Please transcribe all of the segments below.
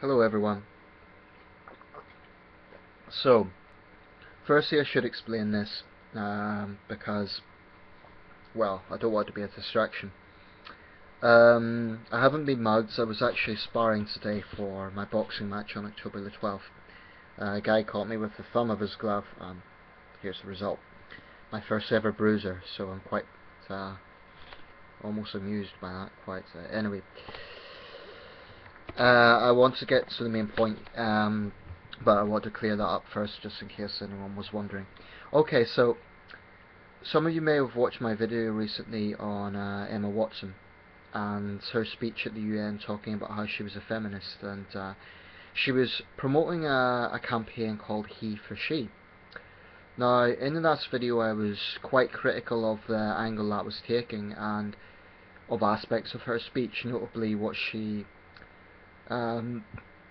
Hello everyone. So, firstly I should explain this because, well, I don't want it to be a distraction. I haven't been mugged. I was actually sparring today for my boxing match on October the 12th. A guy caught me with the thumb of his glove, and here's the result. My first ever bruiser, so I'm quite almost amused by that. Anyway, I want to get to the main point, but I want to clear that up first, just in case anyone was wondering. Okay, so some of you may have watched my video recently on Emma Watson and her speech at the UN talking about how she was a feminist, and she was promoting a campaign called He for She. Now, in the last video I was quite critical of the angle that was taking and of aspects of her speech, notably what she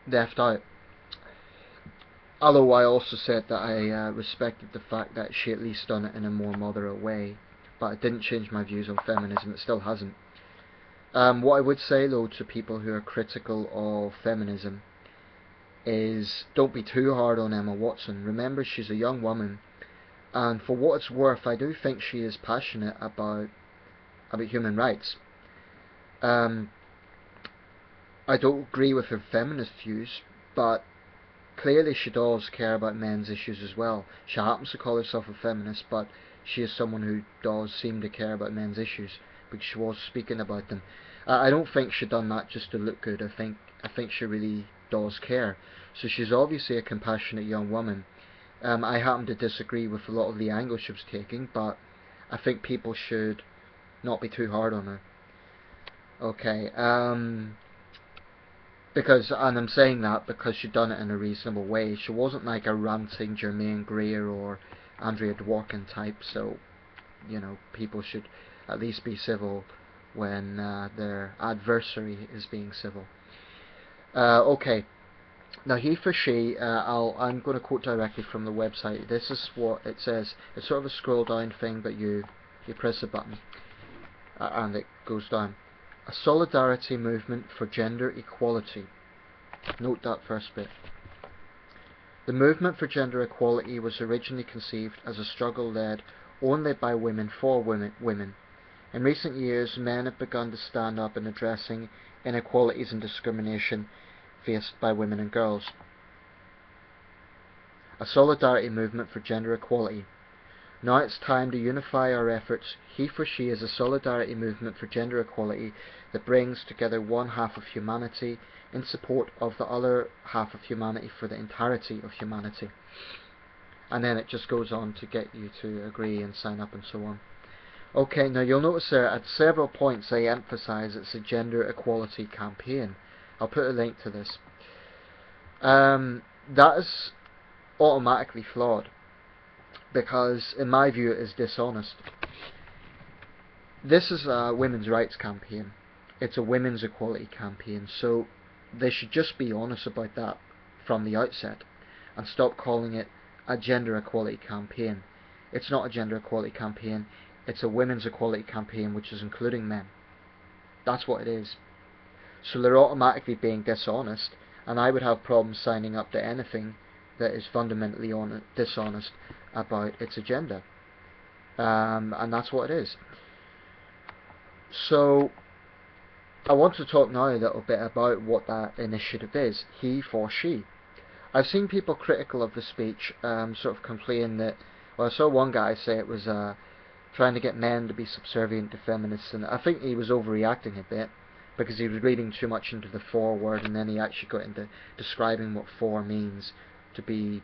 left out. Although I also said that I respected the fact that she at least done it in a more moderate way, but it didn't change my views on feminism. It still hasn't. What I would say though to people who are critical of feminism is don't be too hard on Emma Watson. Remember, she's a young woman, and for what it's worth, I do think she is passionate about human rights. I don't agree with her feminist views, but clearly she does care about men's issues as well. She happens to call herself a feminist, but she is someone who does seem to care about men's issues, because she was speaking about them. I don't think she done that just to look good. I think she really does care. So she's obviously a compassionate young woman. I happen to disagree with a lot of the angle she was taking, but I think people should not be too hard on her. Okay, and I'm saying that because she done it in a reasonable way. She wasn't like a ranting Germaine Greer or Andrea Dworkin type, so, you know, people should at least be civil when their adversary is being civil. Okay, now He for She, I'm going to quote directly from the website. This is what it says. It's sort of a scroll down thing, but you press a button and it goes down. A solidarity movement for gender equality. Note that first bit. The movement for gender equality was originally conceived as a struggle led only by women for women. In recent years, men have begun to stand up in addressing inequalities and discrimination faced by women and girls. A solidarity movement for gender equality. Now it's time to unify our efforts. He for She is a solidarity movement for gender equality that brings together one half of humanity in support of the other half of humanity for the entirety of humanity. And then it just goes on to get you to agree and sign up and so on. Okay, now you'll notice there at several points they emphasise it's a gender equality campaign. I'll put a link to this. That is automatically flawed, because in my view it is dishonest. This is a women's rights campaign. It's a women's equality campaign, so they should just be honest about that from the outset and stop calling it a gender equality campaign. It's not a gender equality campaign, it's a women's equality campaign which is including men. That's what it is. So they're automatically being dishonest, and I would have problems signing up to anything that is fundamentally dishonest about its agenda. And that's what it is. So I want to talk now a little bit about what that initiative is, He for She. I've seen people critical of the speech sort of complain that, well, I saw one guy say it was trying to get men to be subservient to feminists, and I think he was overreacting a bit, because he was reading too much into the foreword, and then he actually got into describing what for means to be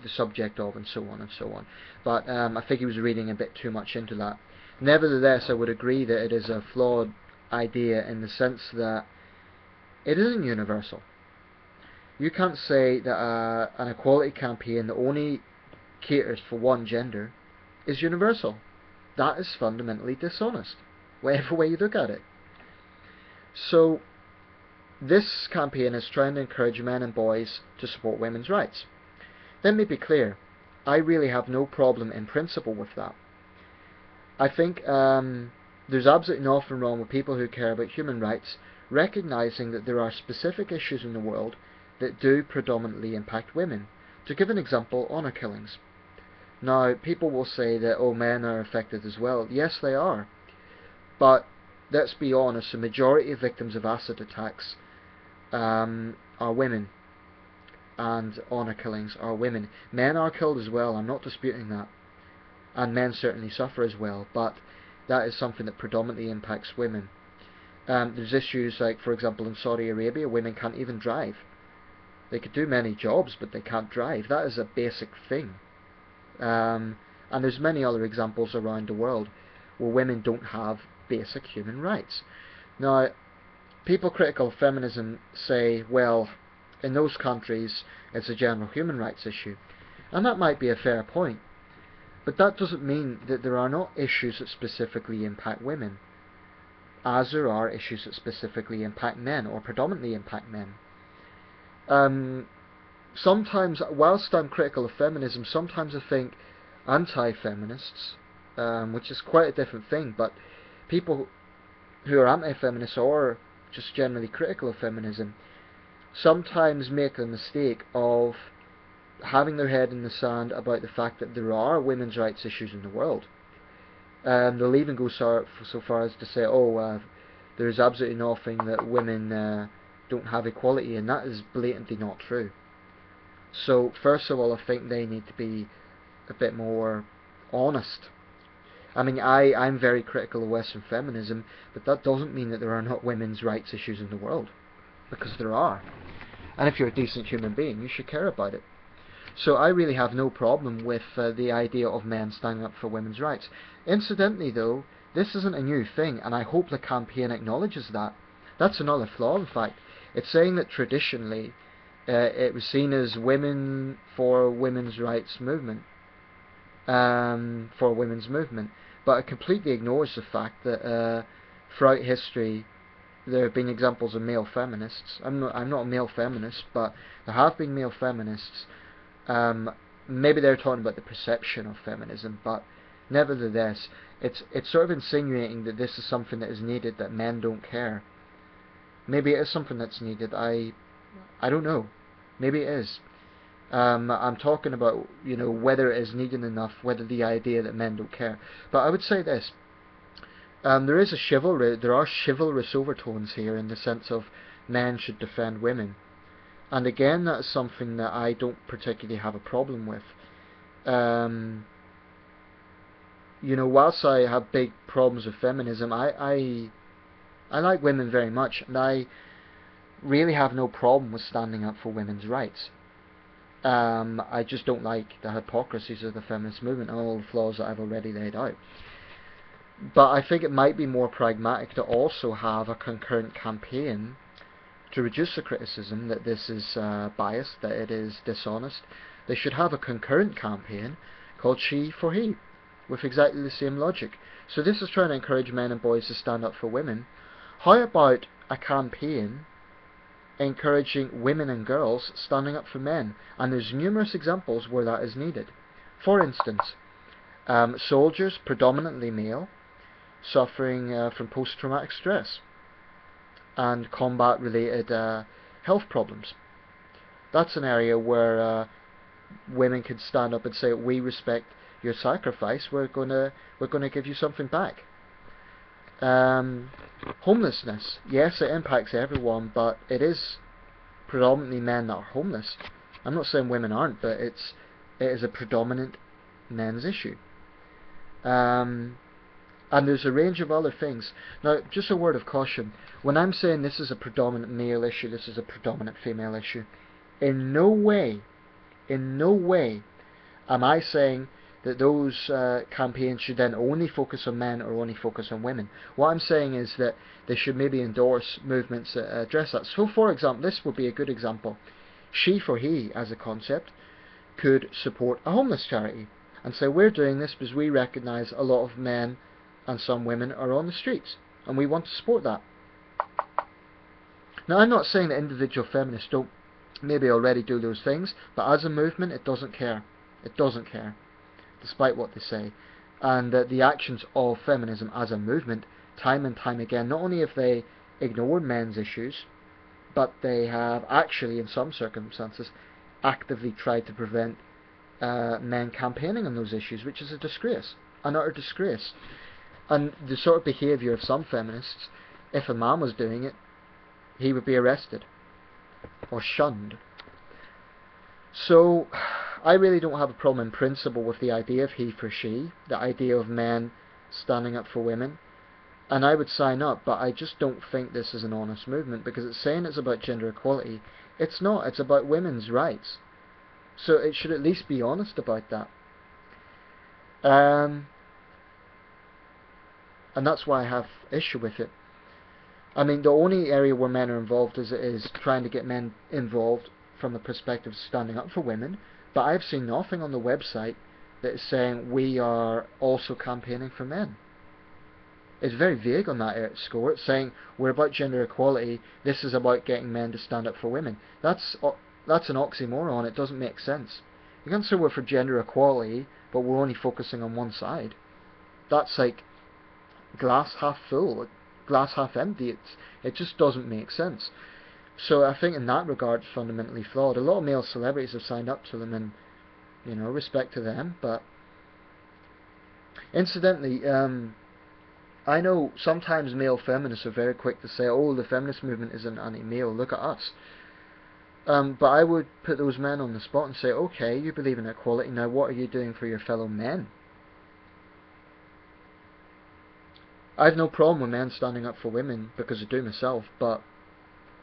the subject of, and so on and so on. But I think he was reading a bit too much into that. Nevertheless, I would agree that it is a flawed idea in the sense that it isn't universal. You can't say that an equality campaign that only caters for one gender is universal. That is fundamentally dishonest, whatever way you look at it. So this campaign is trying to encourage men and boys to support women's rights. Let me be clear, I really have no problem in principle with that. I think there's absolutely nothing wrong with people who care about human rights recognizing that there are specific issues in the world that do predominantly impact women. To give an example, honour killings. Now, people will say that, oh, men are affected as well. Yes, they are. But let's be honest, the majority of victims of acid attacks are women, and honour killings are women. Men are killed as well, I'm not disputing that, and men certainly suffer as well, but that is something that predominantly impacts women. There's issues like, for example, in Saudi Arabia, women can't even drive. They could do many jobs, but they can't drive. That is a basic thing. And there's many other examples around the world where women don't have basic human rights. Now, people critical of feminism say, well, in those countries it's a general human rights issue. And that might be a fair point. But that doesn't mean that there are not issues that specifically impact women, as there are issues that specifically impact men, or predominantly impact men. Sometimes, whilst I'm critical of feminism, sometimes I think anti-feminists, which is quite a different thing, but people who are anti-feminists or just generally critical of feminism sometimes make the mistake of having their head in the sand about the fact that there are women's rights issues in the world. They'll even go so far as to say, oh, there's absolutely nothing that women don't have equality, and that is blatantly not true. So first of all, I think they need to be a bit more honest. I mean, I'm very critical of Western feminism, but that doesn't mean that there are not women's rights issues in the world, because there are. And if you're a decent human being, you should care about it. So I really have no problem with the idea of men standing up for women's rights. Incidentally though, this isn't a new thing, and I hope the campaign acknowledges that. That's another flaw, in fact. It's saying that traditionally it was seen as women for women's rights movement, for women's movement, but it completely ignores the fact that throughout history there have been examples of male feminists. I'm not a male feminist, but there have been male feminists. Maybe they're talking about the perception of feminism, but nevertheless, it's sort of insinuating that this is something that is needed, that men don't care. Maybe it is something that's needed. I don't know. Maybe it is. I'm talking about, you know, whether it is needed enough, whether the idea that men don't care. But I would say this. There is a chivalry. There are chivalrous overtones here in the sense of men should defend women. And again, that is something that I don't particularly have a problem with. You know, whilst I have big problems with feminism, I like women very much, and I really have no problem with standing up for women's rights. I just don't like the hypocrisies of the feminist movement and all the flaws that I've already laid out. But I think it might be more pragmatic to also have a concurrent campaign to reduce the criticism that this is biased, that it is dishonest. They should have a concurrent campaign called She for He, with exactly the same logic. So this is trying to encourage men and boys to stand up for women. How about a campaign encouraging women and girls standing up for men? And there's numerous examples where that is needed. For instance, soldiers, predominantly male, suffering from post-traumatic stress and combat-related health problems. That's an area where women could stand up and say, we respect your sacrifice, we're gonna give you something back. Homelessness, yes, it impacts everyone, but it is predominantly men that are homeless. I'm not saying women aren't, but it is a predominant men's issue. And there's a range of other things. Now, just a word of caution. When I'm saying this is a predominant male issue, this is a predominant female issue, in no way am I saying that those campaigns should then only focus on men or only focus on women. What I'm saying is that they should maybe endorse movements that address that. So, for example, this would be a good example. She for He, as a concept, could support a homeless charity and say, we're doing this because we recognise a lot of men and some women are on the streets, and we want to support that. Now, I'm not saying that individual feminists don't maybe already do those things, but as a movement, it doesn't care. It doesn't care, despite what they say. And the actions of feminism as a movement, time and time again, not only have they ignored men's issues, but they have actually, in some circumstances, actively tried to prevent men campaigning on those issues, which is a disgrace, an utter disgrace. And the sort of behaviour of some feminists, if a man was doing it, he would be arrested or shunned. So I really don't have a problem in principle with the idea of he for she, the idea of men standing up for women, and I would sign up, but I just don't think this is an honest movement, because it's saying it's about gender equality. It's not, it's about women's rights. So it should at least be honest about that. And that's why I have issue with it. I mean, the only area where men are involved is trying to get men involved from the perspective of standing up for women, but I've seen nothing on the website that is saying we are also campaigning for men. It's very vague on that score. It's saying we're about gender equality, this is about getting men to stand up for women. That's an oxymoron. It doesn't make sense. You can't say we're for gender equality, but we're only focusing on one side. That's like glass half full, glass half empty. It just doesn't make sense. So I think in that regard, it's fundamentally flawed. A lot of male celebrities have signed up to them, and respect to them. But incidentally, I know sometimes male feminists are very quick to say, "Oh, the feminist movement isn't anti-male. Look at us." But I would put those men on the spot and say, "Okay, you believe in equality. Now, what are you doing for your fellow men?" I have no problem with men standing up for women, because I do myself, but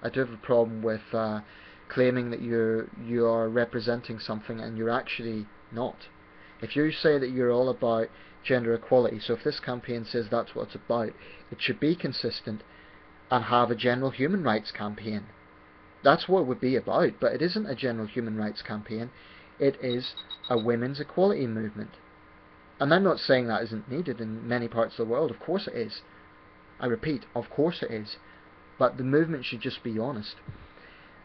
I do have a problem with claiming that you are representing something and you're actually not. If you say that you're all about gender equality, so if this campaign says that's what it's about, it should be consistent and have a general human rights campaign. That's what it would be about, but it isn't a general human rights campaign. It is a women's equality movement. And I'm not saying that isn't needed in many parts of the world. Of course it is. I repeat, of course it is. But the movement should just be honest.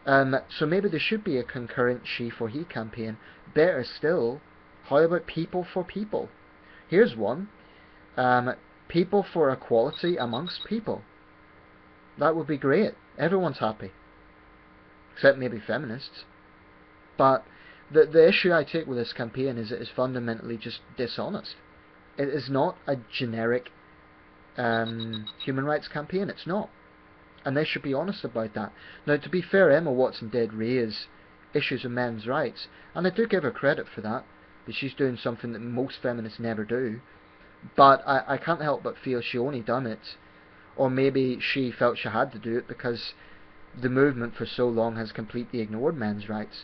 So maybe there should be a concurrent she for he campaign. Better still, how about people for people? Here's one. People for equality amongst people. That would be great. Everyone's happy. Except maybe feminists. But the issue I take with this campaign is it is fundamentally just dishonest. It is not a generic human rights campaign. It's not. And they should be honest about that. Now, to be fair, Emma Watson did raise issues of men's rights, and I do give her credit for that, because she's doing something that most feminists never do. But I can't help but feel she only done it, or maybe she felt she had to do it because the movement for so long has completely ignored men's rights.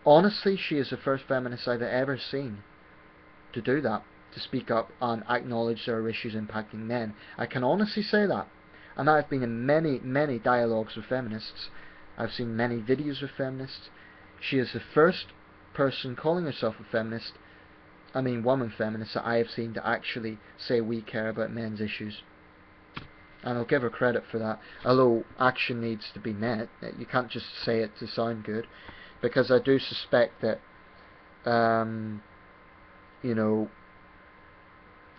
Honestly, she is the first feminist I've ever seen to do that, to speak up and acknowledge there are issues impacting men. I can honestly say that. And I've been in many dialogues with feminists. I've seen many videos with feminists. She is the first person calling herself a feminist, woman feminist, that I have seen to actually say we care about men's issues. And I'll give her credit for that. Although action needs to be met. You can't just say it to sound good. Because I do suspect that,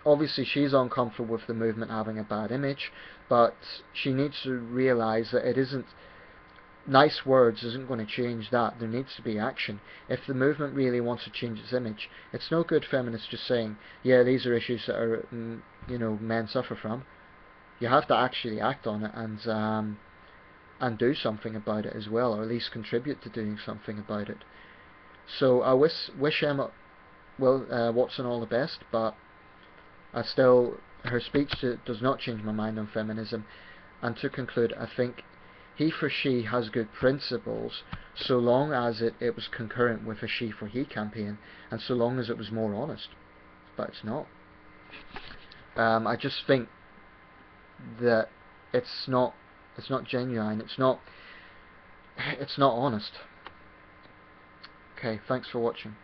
obviously she's uncomfortable with the movement having a bad image, but she needs to realise that it isn't, nice words isn't going to change that. There needs to be action. If the movement really wants to change its image, it's no good feminists just saying, yeah, these are issues that are, men suffer from. You have to actually act on it and do something about it as well, or at least contribute to doing something about it. So I wish Emma Watson all the best, but her speech does not change my mind on feminism. And to conclude, I think he for she has good principles, so long as it was concurrent with a she for he campaign, and so long as it was more honest. But it's not. I just think that it's not genuine. It's not honest. Okay, thanks for watching.